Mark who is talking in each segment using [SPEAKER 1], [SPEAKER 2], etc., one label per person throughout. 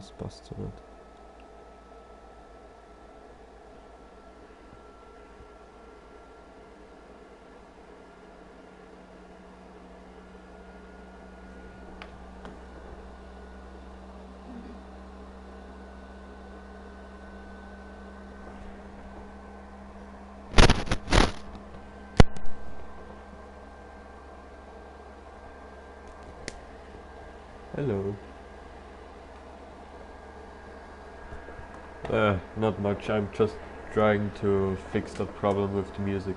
[SPEAKER 1] das passt so nicht. Hello. Not much, I'm just trying to fix that problem with the music.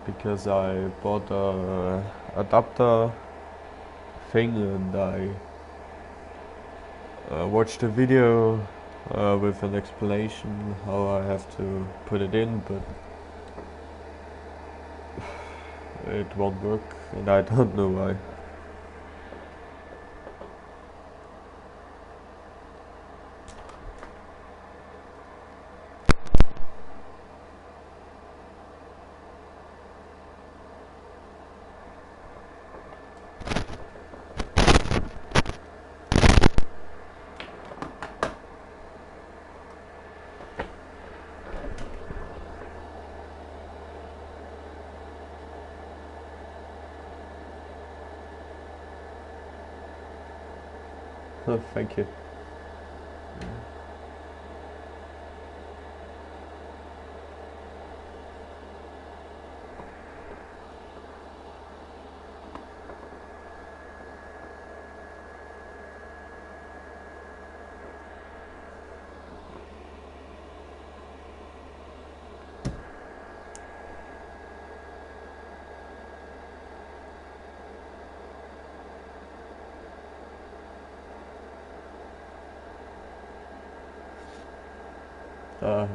[SPEAKER 1] Because I bought a adapter thing and I watched a video with an explanation how I have to put it in, but it won't work and I don't know why. Oh, thank you.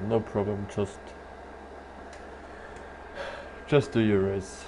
[SPEAKER 1] No problem, just do your race.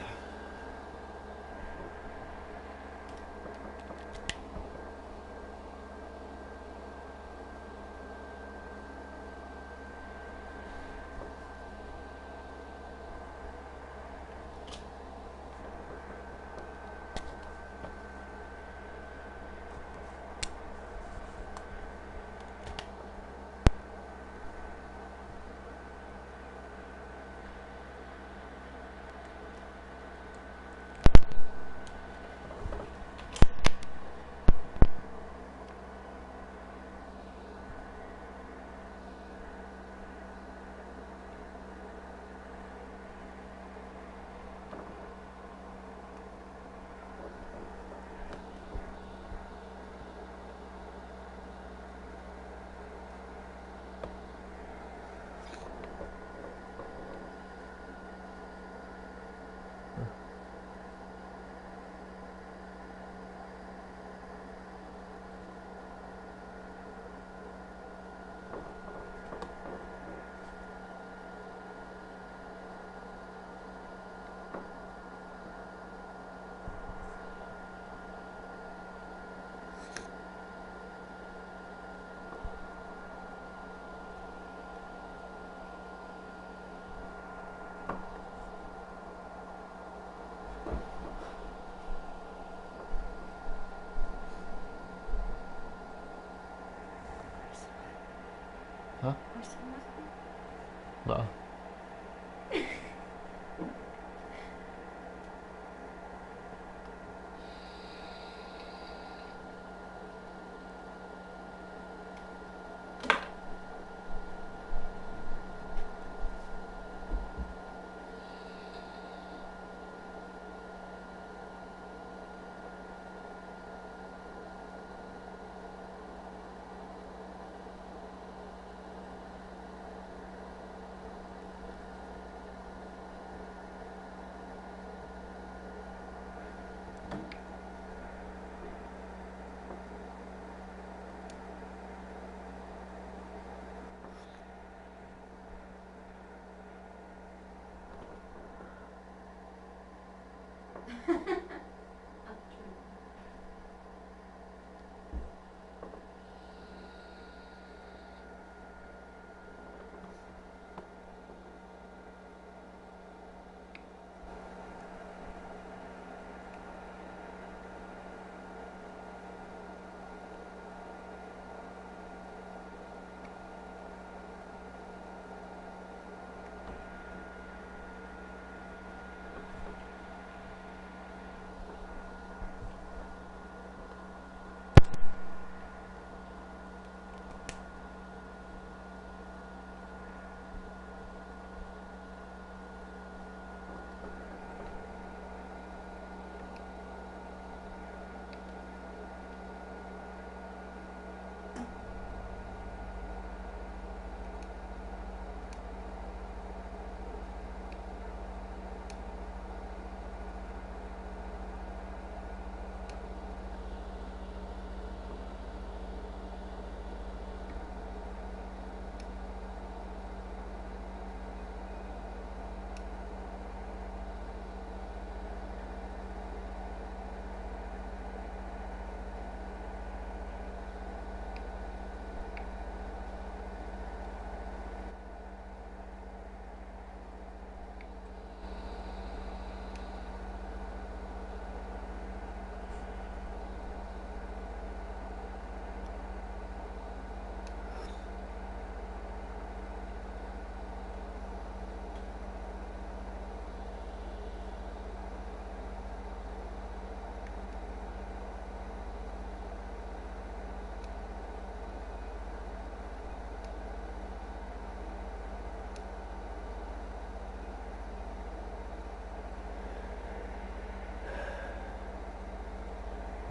[SPEAKER 1] Huh? No.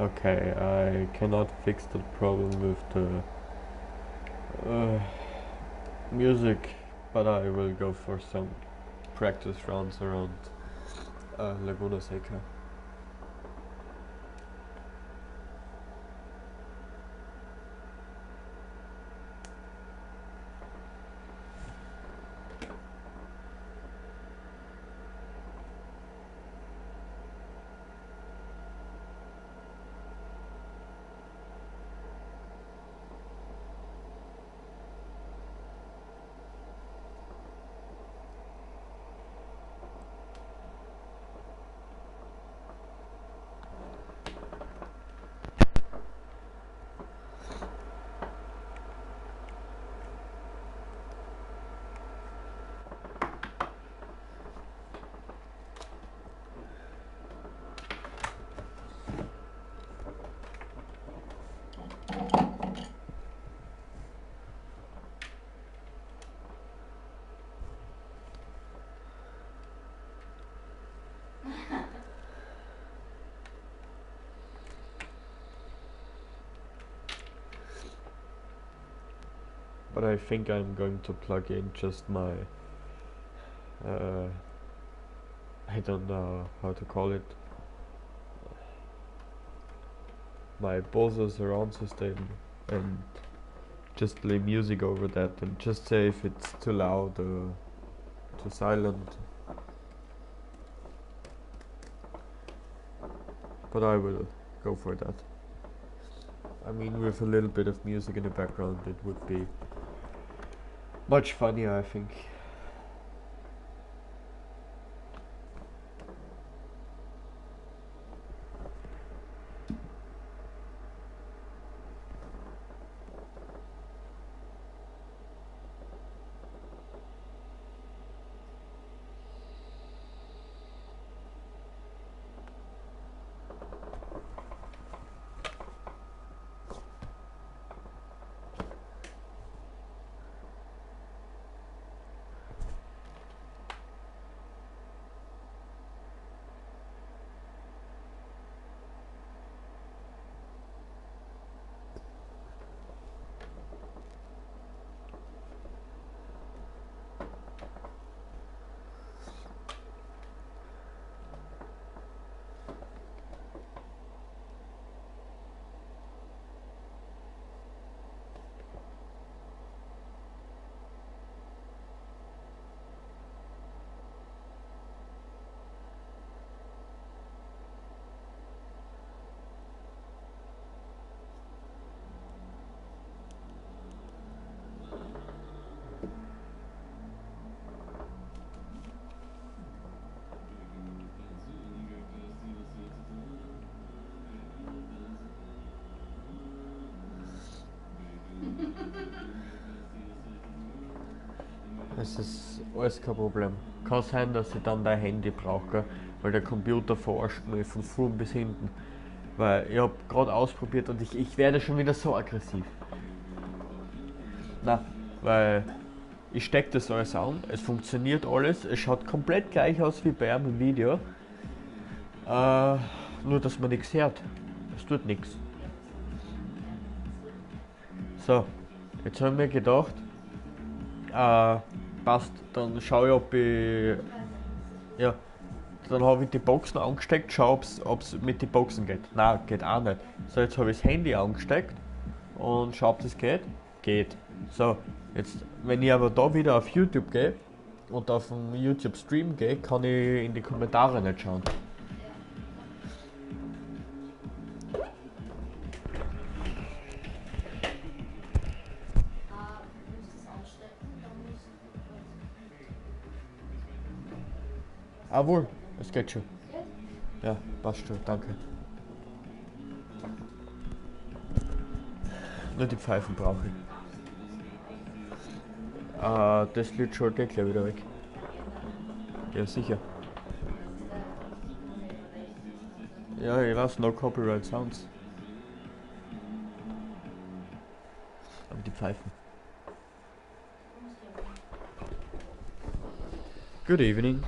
[SPEAKER 1] Okay, I cannot fix the problem with the music, but I will go for some practice rounds around Laguna Seca. But I think I'm going to plug in just my I don't know how to call it, my Bose surround system, and just play music over that and just say if it's too loud or too silent. But I will go for that. I mean, with a little bit of music in the background, it would be much funnier, I think. Es ist alles kein Problem. Kann sein, dass ich dann dein Handy brauche, weil der Computer verarscht mich von vorn bis hinten. Weil ich habe gerade ausprobiert und ich werde schon wieder so aggressiv. Na, weil ich stecke das alles an, es funktioniert alles, es schaut komplett gleich aus wie bei einem im Video. Nur dass man nichts hört. Es tut nichts. So, jetzt habe ich mir gedacht, passt, dann schaue ich, ob ich. Ja, dann habe ich die Boxen angesteckt, schau, ob es mit den Boxen geht. Nein, geht auch nicht. So, jetzt habe ich das Handy angesteckt und schau, ob das geht. Geht. So, jetzt, wenn ich aber da wieder auf YouTube gehe und auf den YouTube-Stream gehe, kann ich in die Kommentare nicht schauen. Ah wohl, es geht schon. Ja, passt schon, danke. Nur die Pfeifen brauche ich. Das Lied schaut eh gleich wieder weg. Ja, sicher. Ja, ich weiß, no copyright sounds. Aber die Pfeifen. Good evening.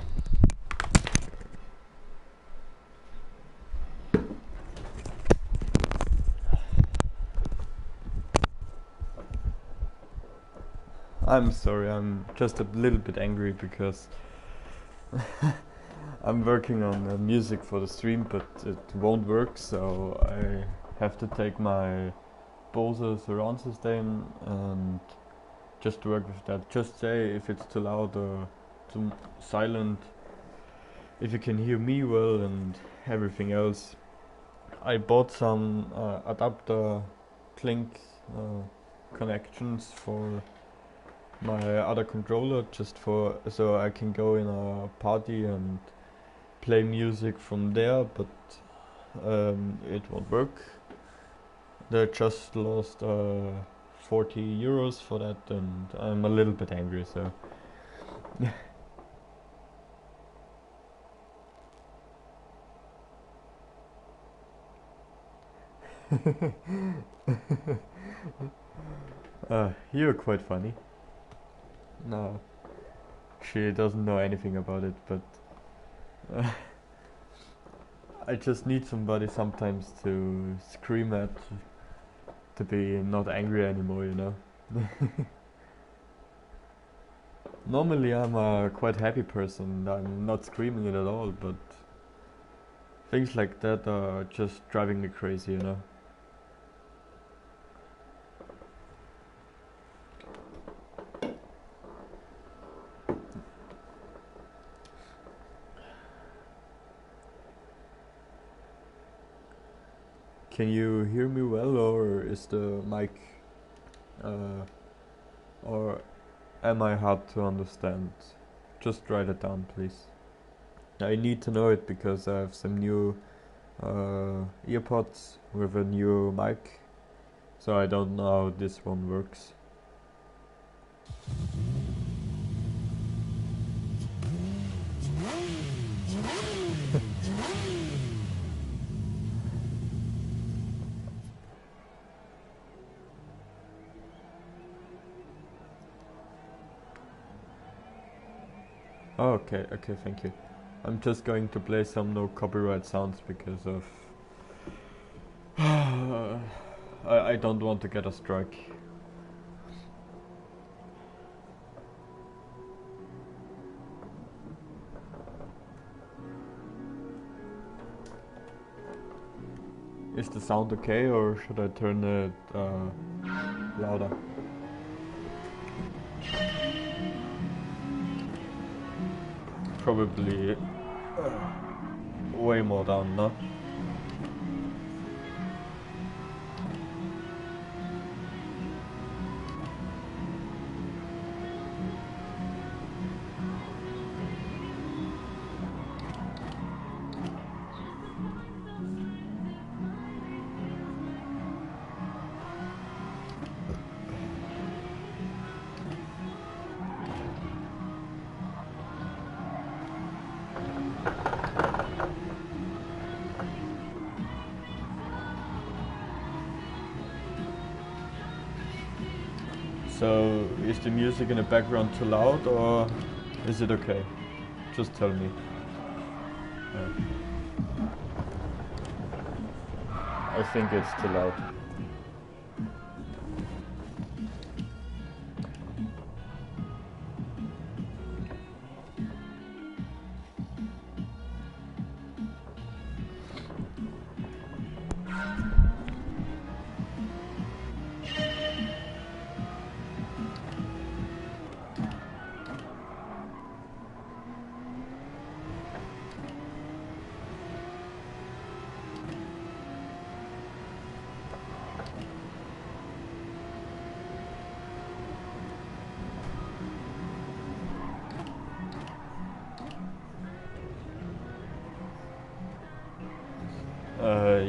[SPEAKER 1] I'm sorry, I'm just a little bit angry because I'm working on music for the stream, but it won't work, so I have to take my Bose surround system and just work with that. Just say if it's too loud or too silent, if you can hear me well and everything else. I bought some adapter clink connections for my other controller, just for so I can go in a party and play music from there, but it won't work. They just lost 40 euros for that, and I'm a little bit angry, so you're quite funny. No, she doesn't know anything about it, but I just need somebody sometimes to scream at, to be not angry anymore, you know. Normally I'm a quite happy person, I'm not screaming it at all, but things like that are just driving me crazy, you know. Can you hear me well, or is the mic, or am I hard to understand? Just write it down, please. I need to know it because I have some new earpods with a new mic, so I don't know how this one works. Oh, okay, thank you. I'm just going to play some no copyright sounds because of I don't want to get a strike. Is the sound okay, or should I turn it louder? Probably way more down, no? So, is the music in the background too loud, or is it okay? Just tell me. I think it's too loud.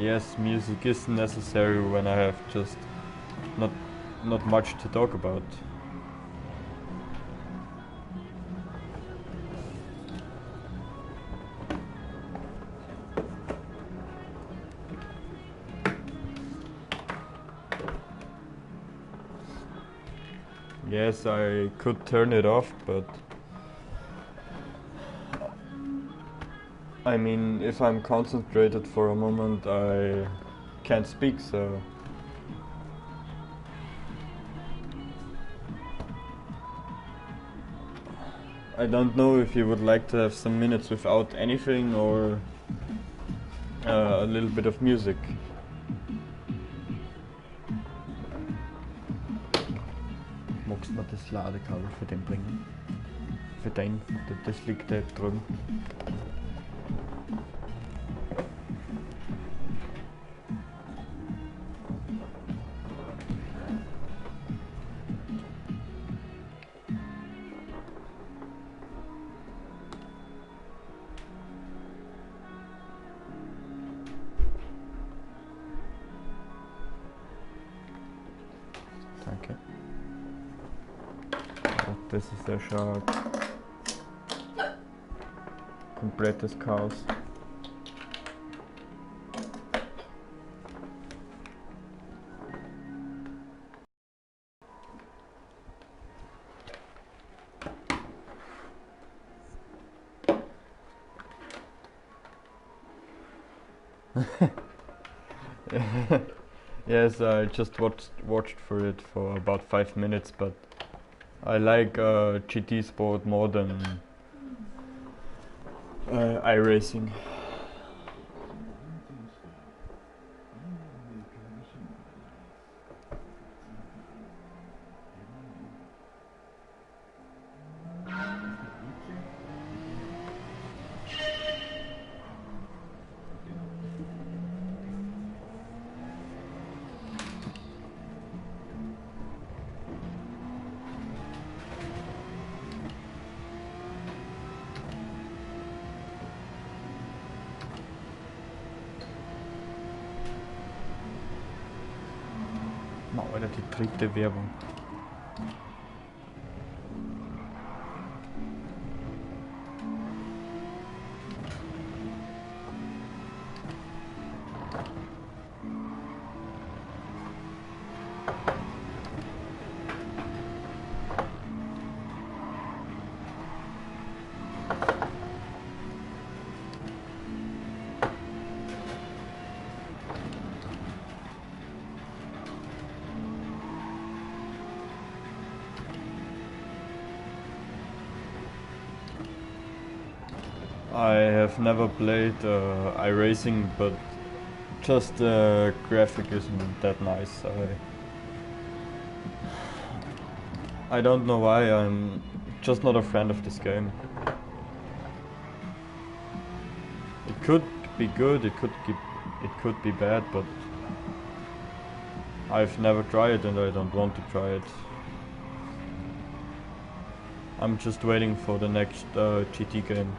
[SPEAKER 1] Yes, music is necessary when I have just not much to talk about. Yes, I could turn it off, but I mean, if I'm concentrated for a moment, I can't speak, so I don't know if you would like to have some minutes without anything or a little bit of music. Magst du mir das Ladekabel für den bringen? Für dein, das liegt da drüben. Danke. Das ist ja schon komplettes Chaos. Yes, I just watched for it for about 5 minutes, but I like GT sport more than iRacing. Alter, die dritte Werbung. I have never played iRacing, but just the graphic isn't that nice. I don't know why, I'm just not a fan of this game. It could be good, it could be bad, but I've never tried it and I don't want to try it. I'm just waiting for the next GT game.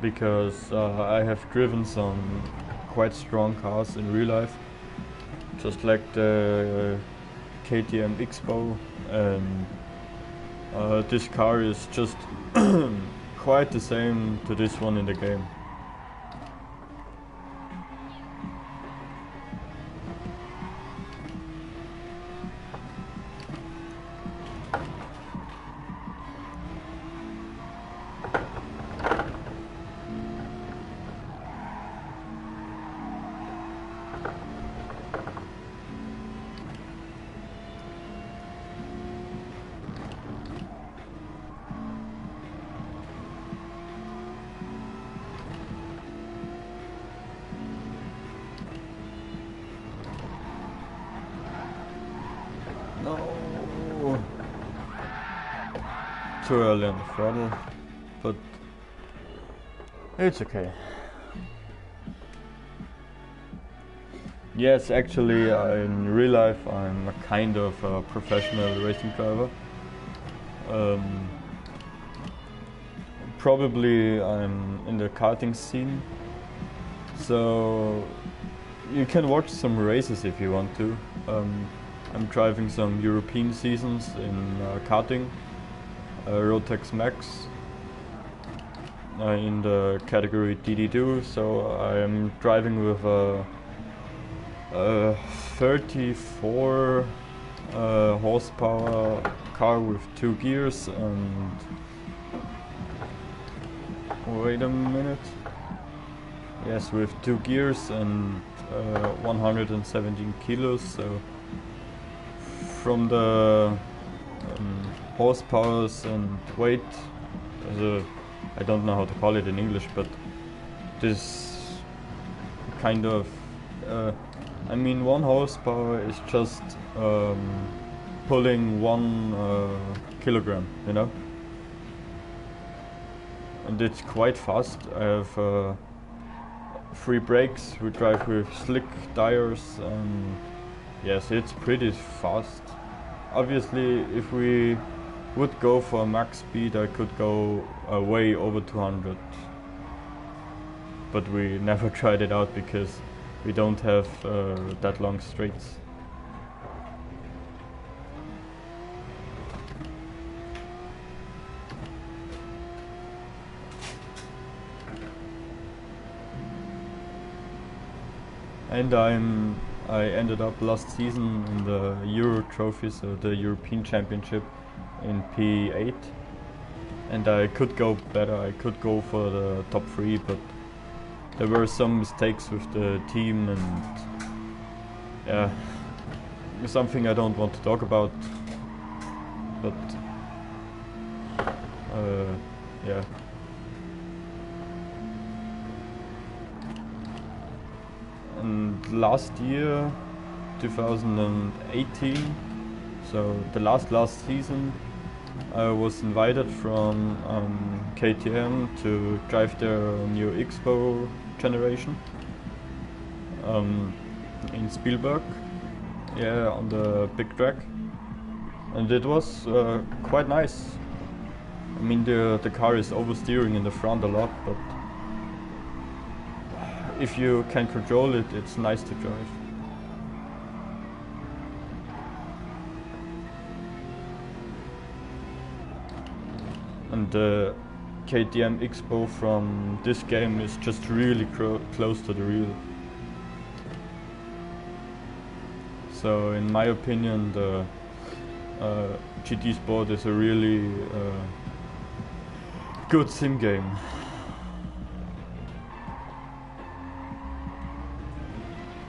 [SPEAKER 1] Because I have driven some quite strong cars in real life, just like the KTM Expo, and this car is just quite the same to this one in the game. No. Too early on the throttle, but it's okay. Yes, actually, in real life, I'm a kind of a professional racing driver. Probably I'm in the karting scene, so you can watch some races if you want to. I'm driving some European seasons in karting, Rotax Max, in the category DD2, so I am driving with a 34 horsepower car with 2 gears and wait a minute. Yes, with 2 gears and 117 kilos. So from the horsepowers and weight. I don't know how to call it in English, but this kind of, one horsepower is just pulling 1 kilogram, and it's quite fast. I have 3 brakes. We drive with slick tires, and yes, it's pretty fast. Obviously, if we would go for max speed, I could go way over 200, but we never tried it out because we don't have that long straights. And I ended up last season in the Euro Trophy, so the European Championship, in P8, and I could go better. I could go for the top 3, but there were some mistakes with the team, and yeah, something I don't want to talk about, but yeah. And last year, 2018, so the last season, I was invited from KTM to drive their new Expo generation in Spielberg, on the big track, and it was quite nice. I mean, the car is oversteering in the front a lot, but if you can control it, it's nice to drive. And the KTM Expo from this game is just really close to the real. So in my opinion, the GT Sport is a really good sim game.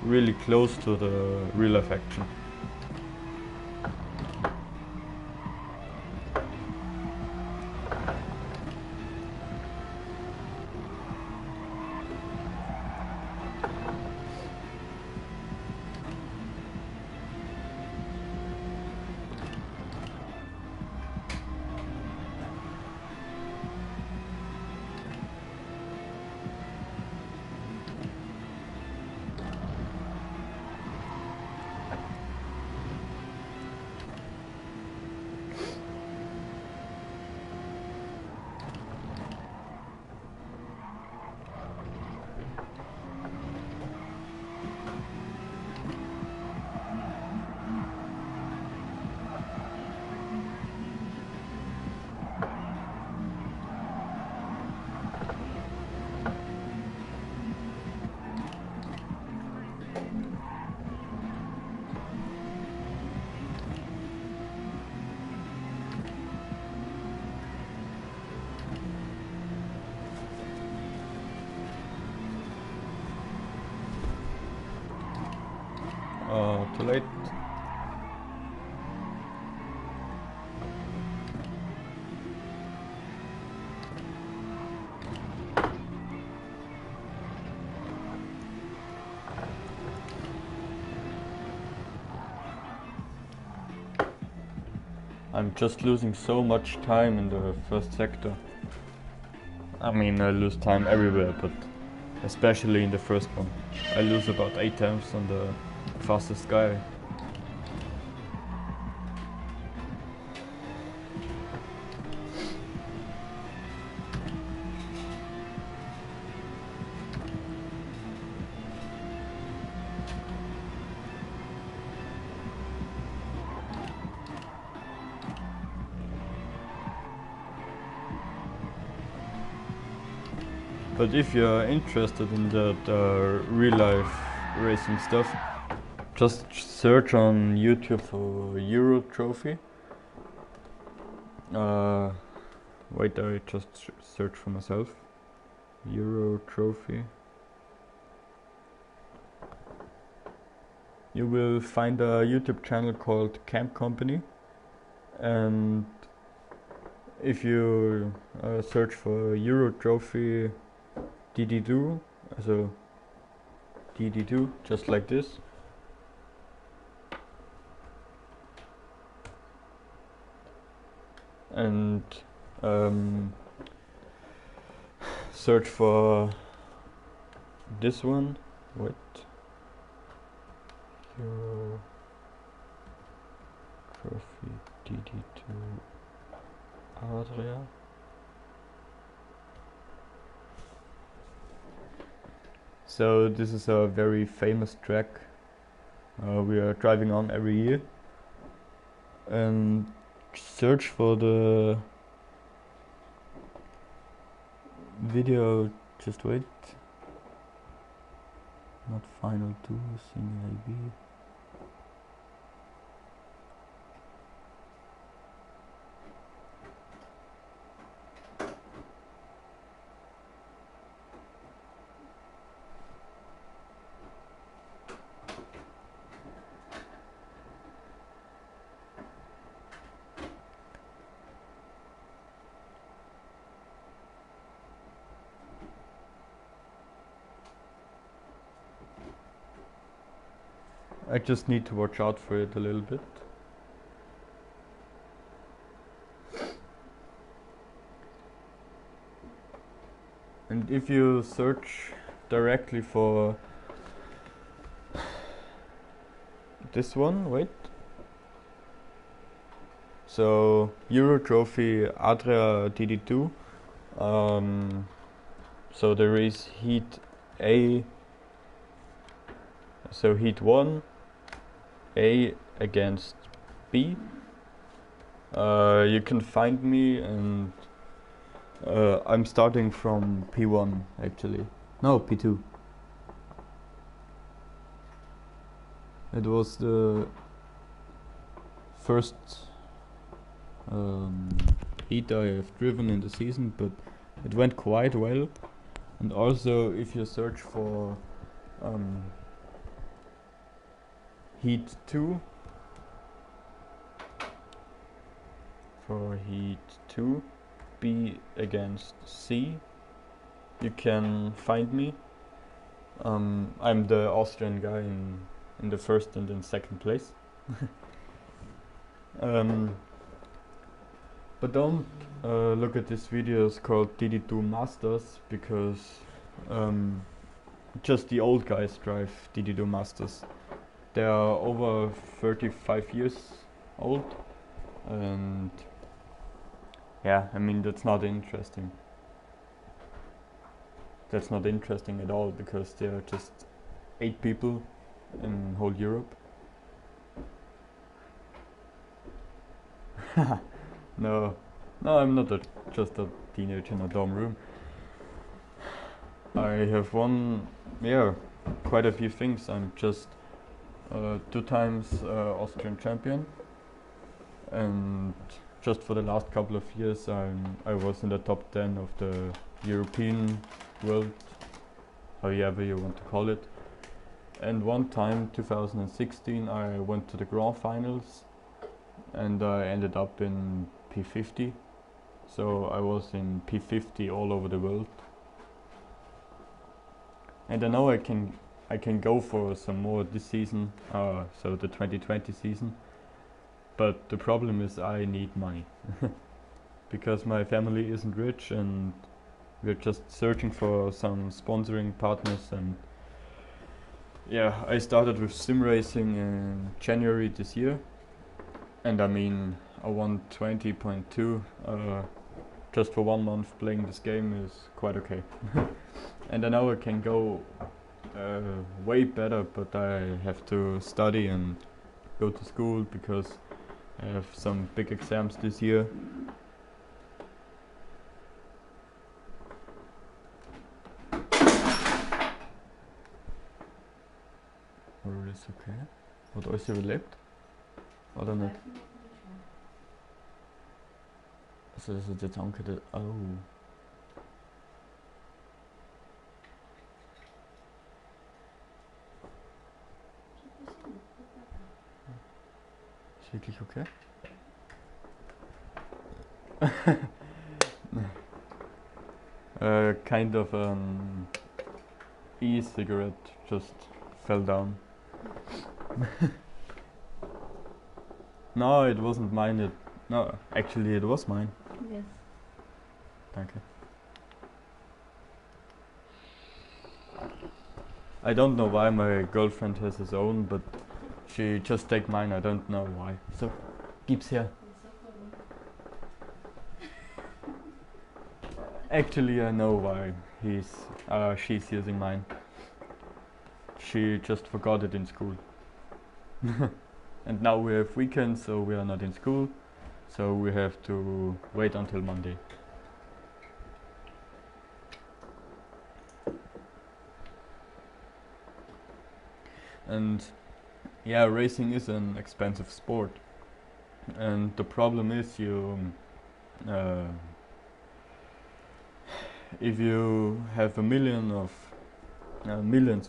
[SPEAKER 1] Really close to the real life action. Too late. I'm just losing so much time in the first sector. I mean, I lose time everywhere, but especially in the first one. I lose about 8 times on the fastest guy. But if you're interested in the real life racing stuff, just search on YouTube for Euro Trophy. Wait, I just search for myself. Euro Trophy. You will find a YouTube channel called Camp Company, And if you search for Euro Trophy DD2, also DD2, just like this, and search for this one. Wait, Euro Trophy DD2 Adria. So this is a very famous track we are driving on every year, and search for the video. Just wait. Not final 2, single AB. I just need to watch out for it a little bit. And if you search directly for this one, wait. So Euro Trophy Adria DD2. So there is heat A. So heat 1, A against B. You can find me, and I'm starting from P1 actually. No, P2. It was the first heat I have driven in the season, but it went quite well. And also, if you search for heat 2, B against C, you can find me. I'm the Austrian guy in the first and in second place. But don't look at these videos called DD2 Masters, because just the old guys drive DD2 Masters. They are over 35 years old, and yeah, I mean, that's not interesting. That's not interesting at all, because there are just 8 people in whole Europe. No, I'm not just a teenager in a dorm room. I have won, quite a few things. I'm just 2 times Austrian champion, and just for the last couple of years I was in the top 10 of the European world, however you want to call it. And one time, 2016, I went to the grand finals, and I ended up in P50. So I was in P50 all over the world. And I know I can go for some more this season, so the 2020 season. But the problem is I need money. Because my family isn't rich, and we're just searching for some sponsoring partners. And yeah, I started with sim racing in January this year, and I mean, I won 20.2 just for 1 month playing this game is quite okay. And I know I can go way better, but I have to study and go to school, because I have some big exams this year. War ist okay? Hat alles überlebt? Oder nicht? Also das hat jetzt angehört. Oh. Ist wirklich okay? Kind of e-cigarette just fell down. No, it wasn't mine. No, actually, it was mine.
[SPEAKER 2] Yes.
[SPEAKER 1] Danke. I don't know why my girlfriend has his own, but she just take mine. I don't know why. So, gib's her. Actually, I know why she's using mine. She just forgot it in school. And now we have weekends, so we are not in school. So we have to wait until Monday. And yeah, racing is an expensive sport. And the problem is if you have millions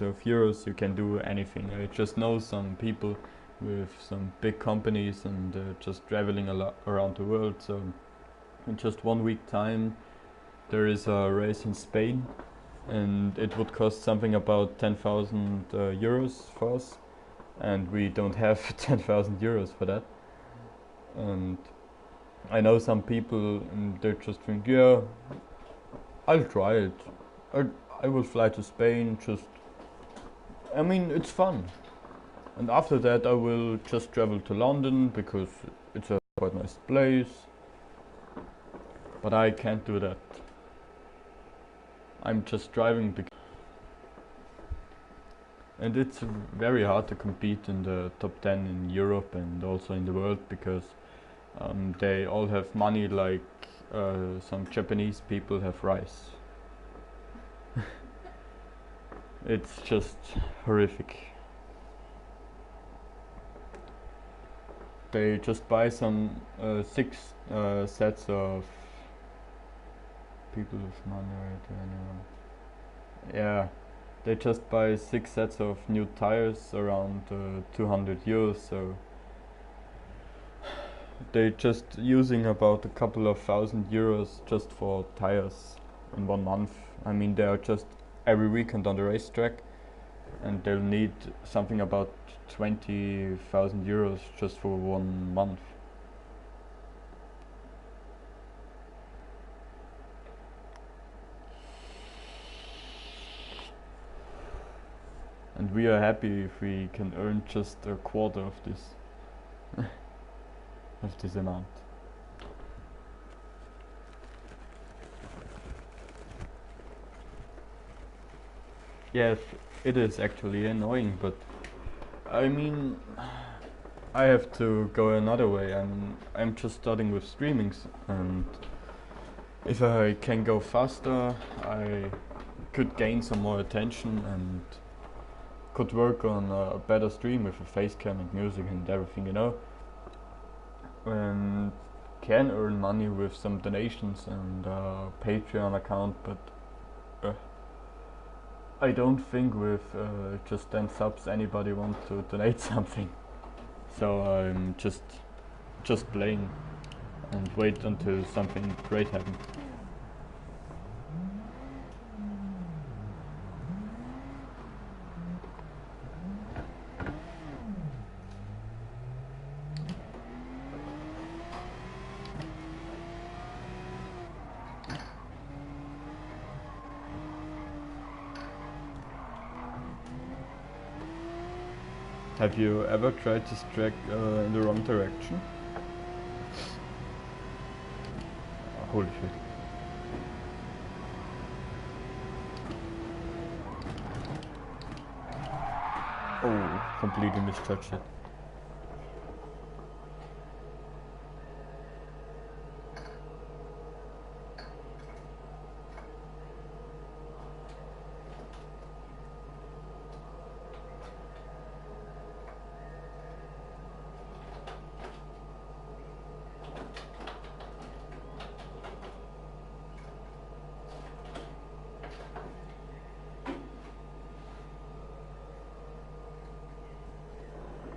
[SPEAKER 1] of euros, you can do anything. I just know some people with some big companies and just traveling a lot around the world. So in just 1 week time, there is a race in Spain, and it would cost something about 10,000 euros for us, and we don't have 10,000 euros for that. And I know some people, and they just think, yeah, I'll try it. I will fly to Spain. I mean, it's fun. And after that, I will just travel to London because it's a quite nice place. But I can't do that. I'm just driving and it's very hard to compete in the top 10 in Europe and also in the world because they all have money like some Japanese people have rice. It's just horrific. They just buy some 6 sets of people with money, right? Yeah, they just buy 6 sets of new tires around 200 euros, so they're just using about a couple of €1,000 just for tires in 1 month. I mean, they are just every weekend on the racetrack, and they'll need something about 20,000 euros just for 1 month. And we are happy if we can earn just a quarter of this of this amount. Yes, it is actually annoying, but I mean, I have to go another way. I'm just starting with streamings, and if I can go faster, I could gain some more attention and could work on a better stream with a face cam and music and everything, and can earn money with some donations and a Patreon account, but I don't think with just 10 subs anybody wants to donate something. So I'm just playing and wait until something great happens. Have you ever tried this track in the wrong direction? Oh, holy shit. Oh, completely misjudged it.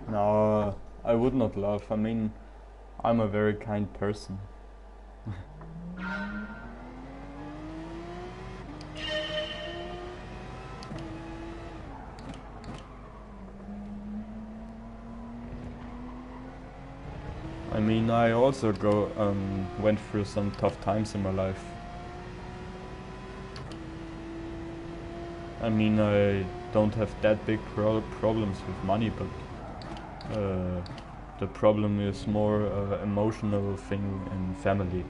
[SPEAKER 1] No, I would not laugh. I mean, I'm a very kind person.
[SPEAKER 2] I mean, I also went through some tough times in my life. I mean, I don't have that big problems with money, but the problem is more emotional thing in family.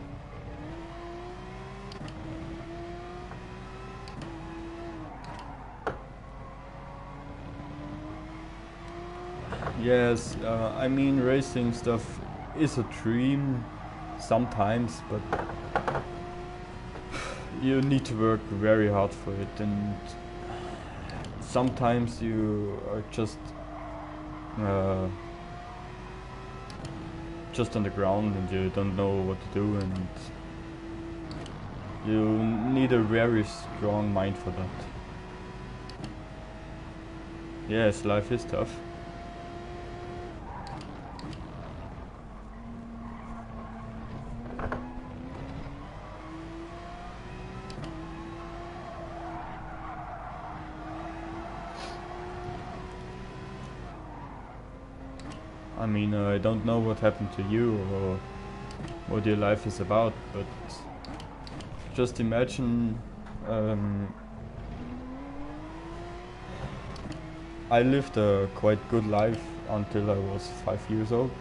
[SPEAKER 2] Yes, I mean, racing stuff is a dream sometimes, but you need to work very hard for it, and sometimes you are just on the ground and you don't know what to do, and you need a very strong mind for that. Yes, life is tough. I mean, I don't know what happened to you or what your life is about, but just imagine I lived a quite good life until I was 5 years old.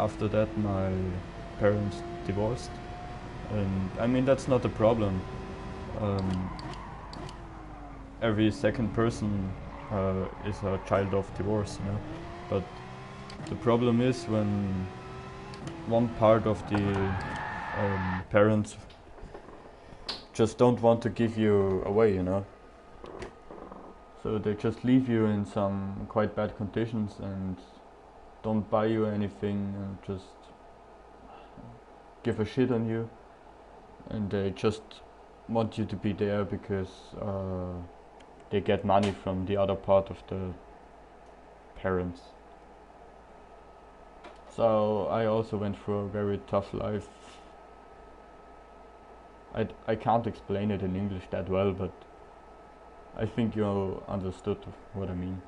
[SPEAKER 2] After that, my parents divorced, and I mean, that's not a problem. Every second person is a child of divorce, you know, but the problem is when one part of the parents just don't want to give you away, you know. So they just leave you in some quite bad conditions and don't buy you anything and just give a shit on you. And they just want you to be there because they get money from the other part of the parents. So I also went through a very tough life. I can't explain it in English that well, but I think you understood what I mean.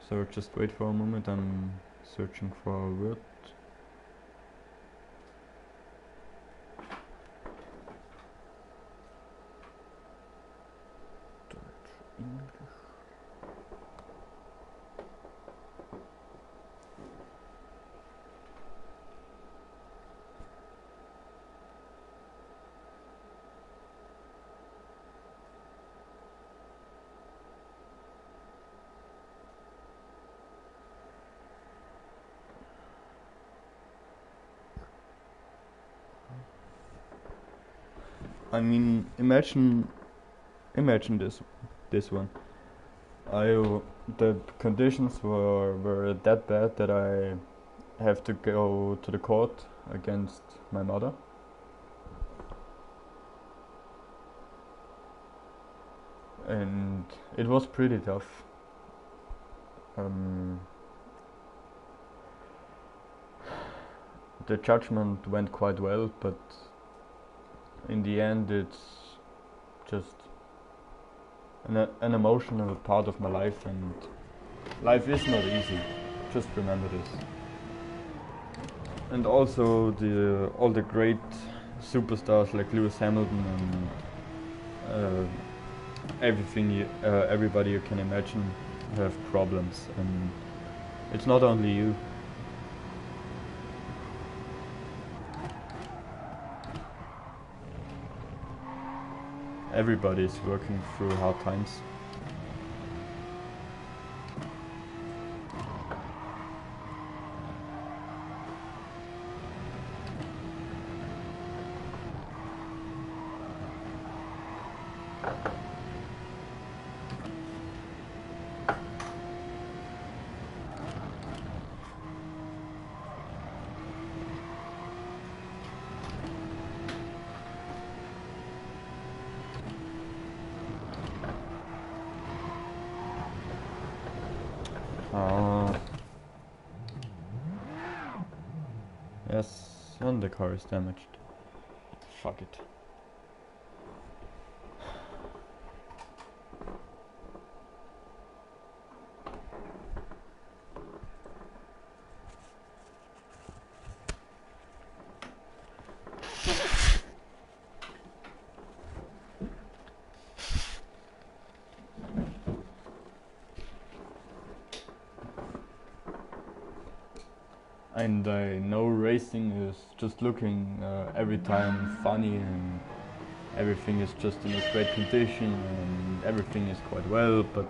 [SPEAKER 2] So just wait for a moment, I'm searching for a word. English. I mean, imagine this one. The conditions were that bad that I have to go to the court against my mother. And it was pretty tough. The judgment went quite well, but in the end it's just an emotional part of my life, and life is not easy. Just remember this. And also all the great superstars like Lewis Hamilton and everybody you can imagine have problems, and it's not only you. Everybody is working through hard times. Yes, and the car is damaged. Fuck it. And I know racing is just looking every time funny, and everything is just in a great condition, and everything is quite well, but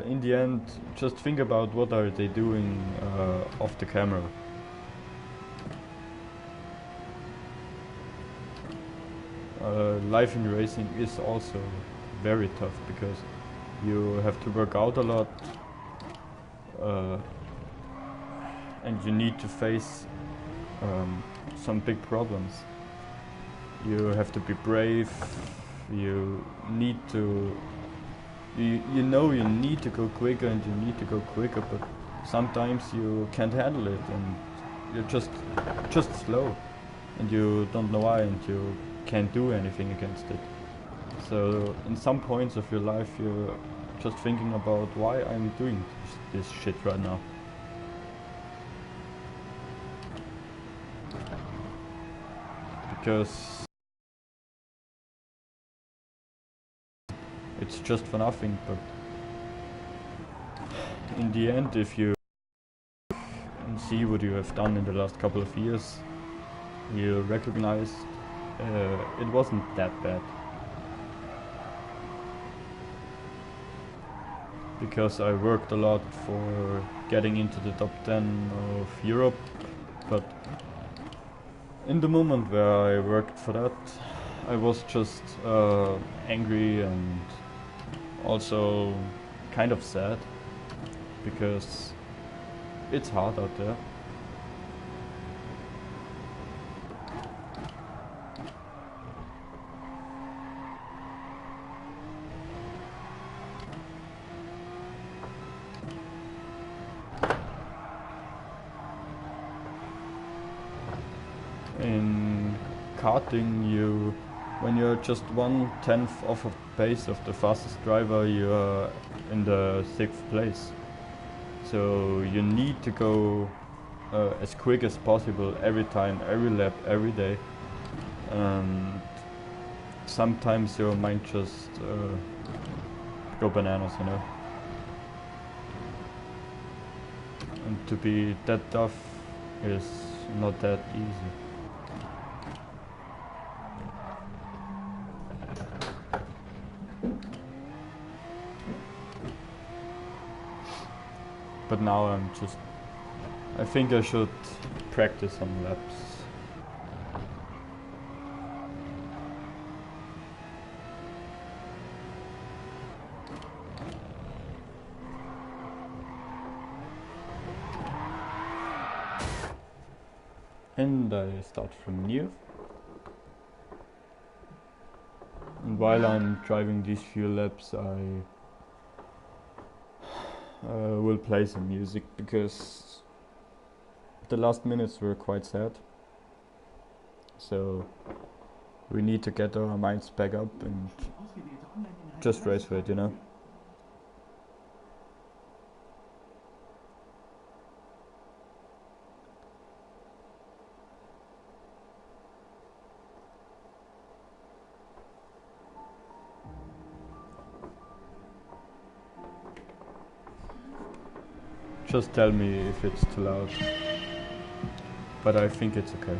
[SPEAKER 2] in the end, just think about what are they doing off the camera. Life in racing is also very tough because you have to work out a lot, and you need to face some big problems. You have to be brave. You need to. You know you need to go quicker, and you need to go quicker, but sometimes you can't handle it, and you're just slow, and you don't know why, and you can't do anything against it. So in some points of your life, you're just thinking about why I'm doing this shit right now. Because it's just for nothing, but in the end, if you see what you have done in the last couple of years, you recognize it wasn't that bad. Because I worked a lot for getting into the top 10 of Europe, but in the moment where I worked for that, I was just angry and also kind of sad, because it's hard out there. In karting, when you're just 1/10 off of the pace of the fastest driver, you're in the 6th place. So you need to go as quick as possible every time, every lap, every day. And sometimes your mind just go bananas, you know. And to be that tough is not that easy. But now I think I should practice some laps. And I start from new. And while I'm driving these few laps, I will play some music, because the last minutes were quite sad. So we need to get our minds back up and just race for it, you know. Just tell me if it's too loud, but I think it's okay.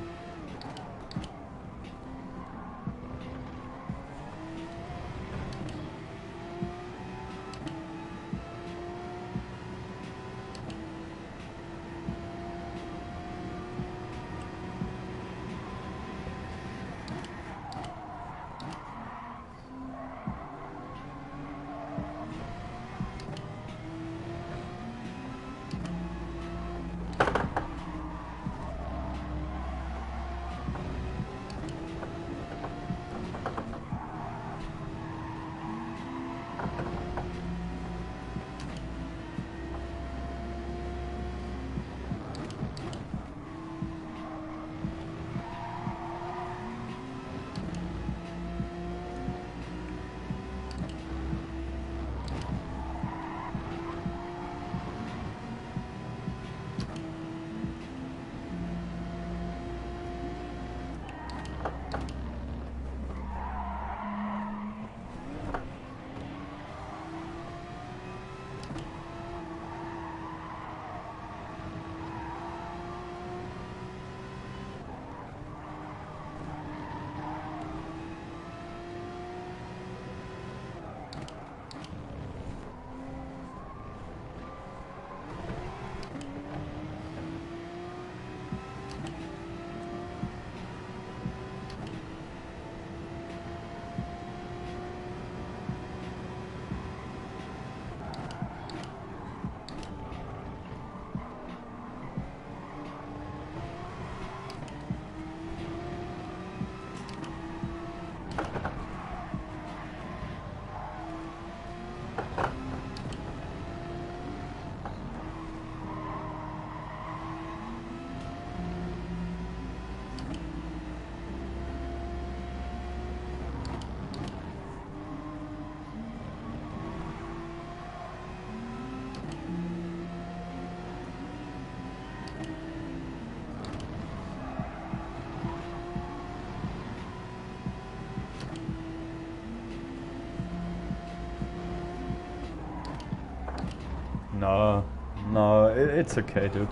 [SPEAKER 2] No, no, it's okay, dude.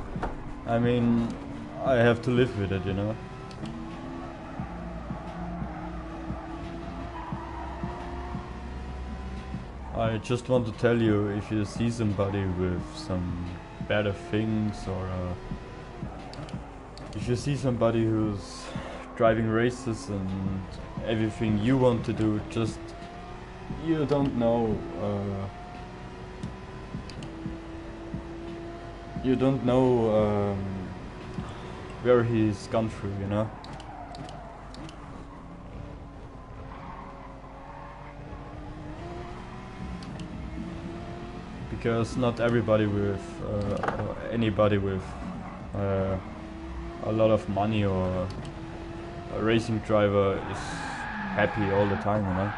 [SPEAKER 2] I mean, I have to live with it, you know. I just want to tell you, if you see somebody with some better things, or if you see somebody who's driving races and everything you want to do, just you don't know. You don't know where he's gone through, you know. Because not everybody with or anybody with a lot of money or a racing driver is happy all the time, you know.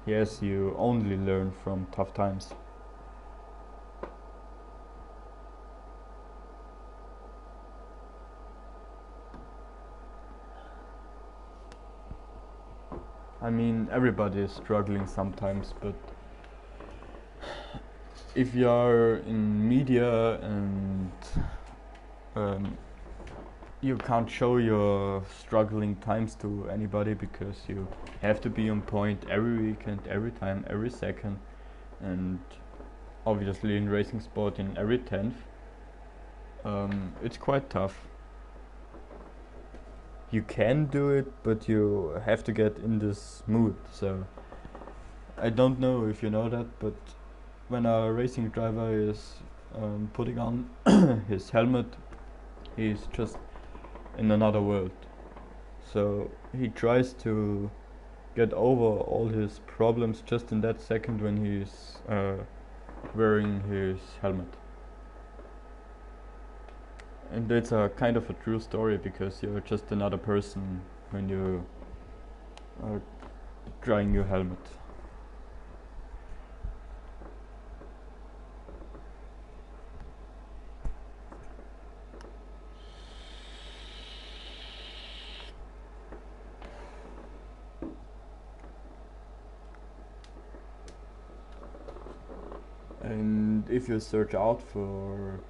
[SPEAKER 2] Yes, you only learn from tough times. I mean, everybody is struggling sometimes, but if you are in media and you can't show your struggling times to anybody, because you have to be on point every weekend, every time, every second, and obviously in racing sport in every 10th. It's quite tough. You can do it, but you have to get in this mood. So I don't know if you know that, but when a racing driver is putting on his helmet, he's just in another world. So he tries to get over all his problems just in that second when he's wearing his helmet. And it's a kind of a true story, because you're just another person when you are trying your helmet. And if you search out for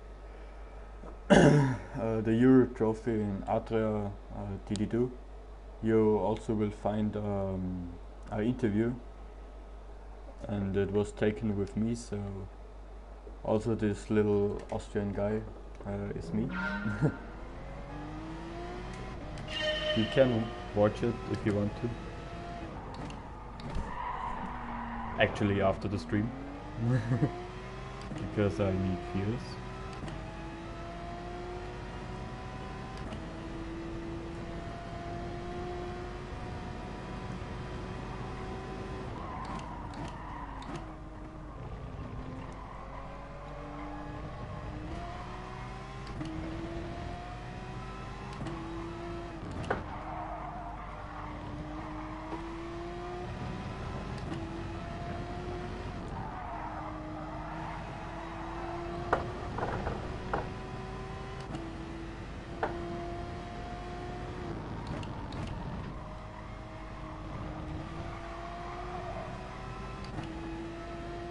[SPEAKER 2] the Euro Trophy in Atria TD2, you also will find an interview, and it was taken with me, so also this little Austrian guy is me. You can watch it if you want to. Actually after the stream. Because I need views.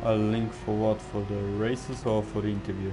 [SPEAKER 2] A link for what? For the races or for the interview?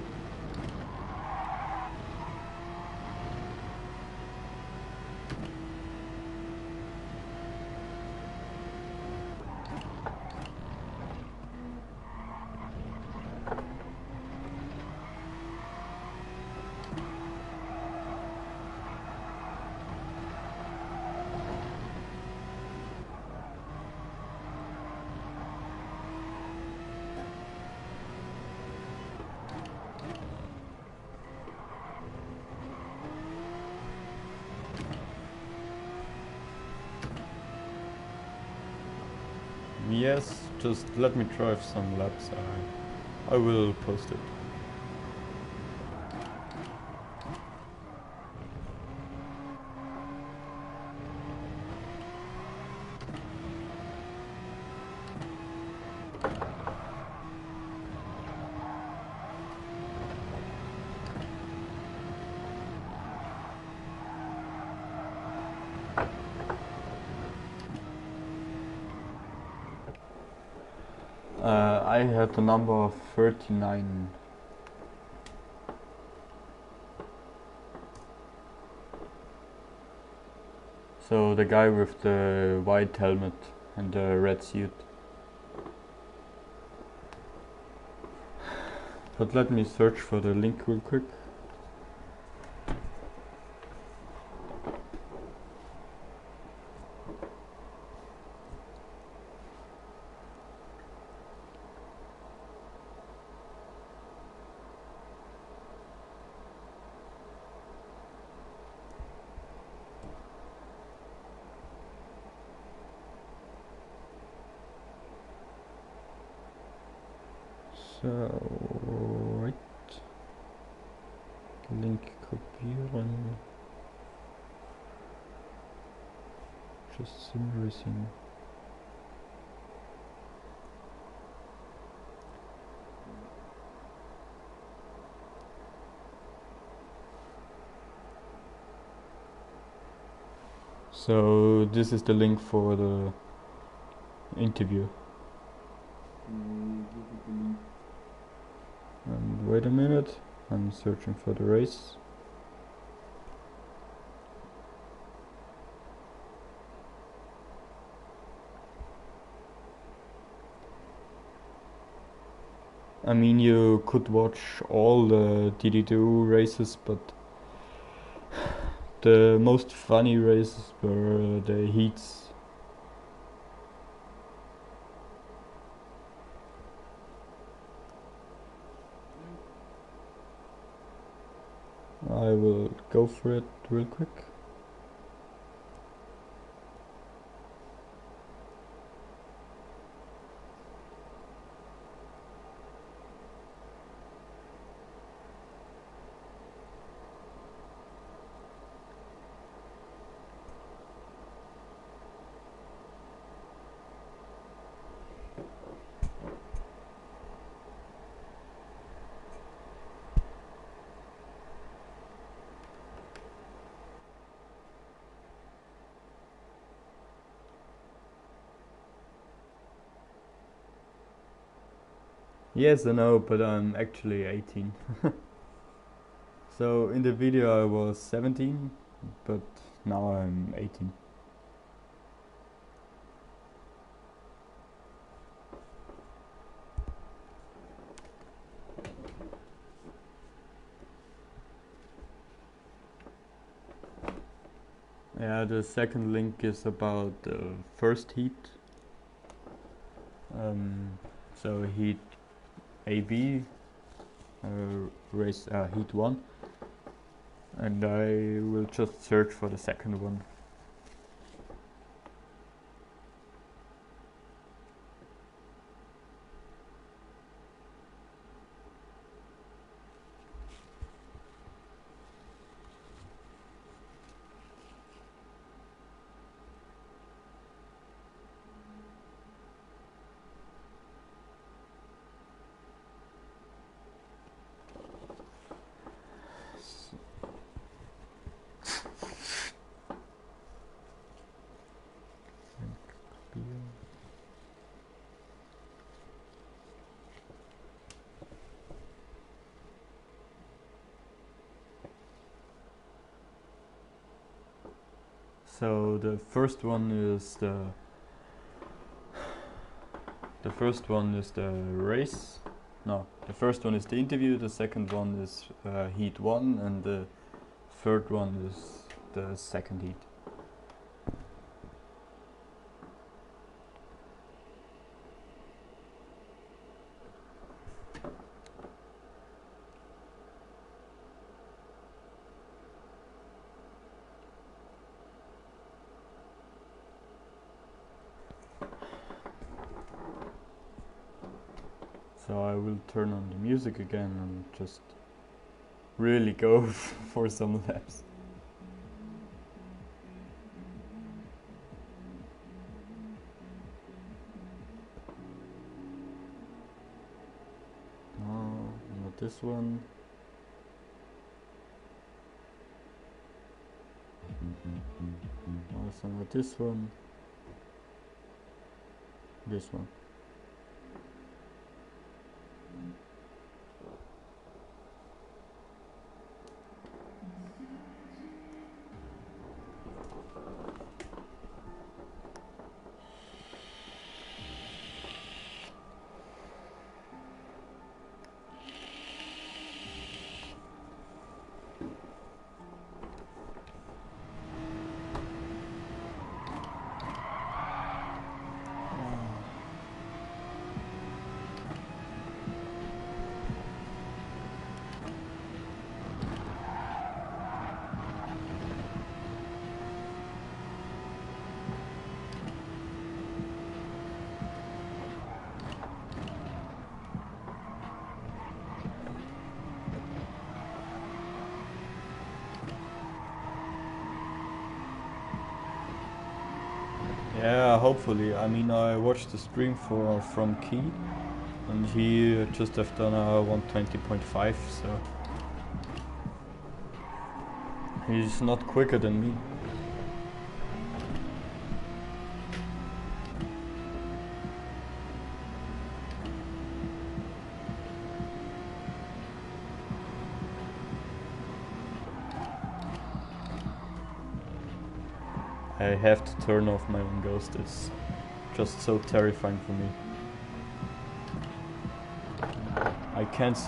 [SPEAKER 2] Yes, just let me drive some laps. I will post it. I had the number 39. So the guy with the white helmet and the red suit. But let me search for the link real quick. So, right. Link kopieren. Just-SimRacing. So this is the link for the interview. And wait a minute, I'm searching for the race. I mean, you could watch all the DD2 races, but the most funny races were the heats. I will go for it real quick. Yes, I know, but I'm actually 18. So in the video I was 17, but now I'm 18. Yeah, the second link is about the first heat. So heat AB, race heat 1, and I will just search for the second one. So the first one is the race. No, the first one is the interview. The second one is heat 1, and the third one is the second heat. So I will turn on the music again and just really go for some laps. No, not this one. Also not this one. This one. Yeah, hopefully. I mean, I watched the stream from Key, and he just have done a 120.5, so he's not quicker than me. I have to turn off my own ghost. It's just so terrifying for me. I can't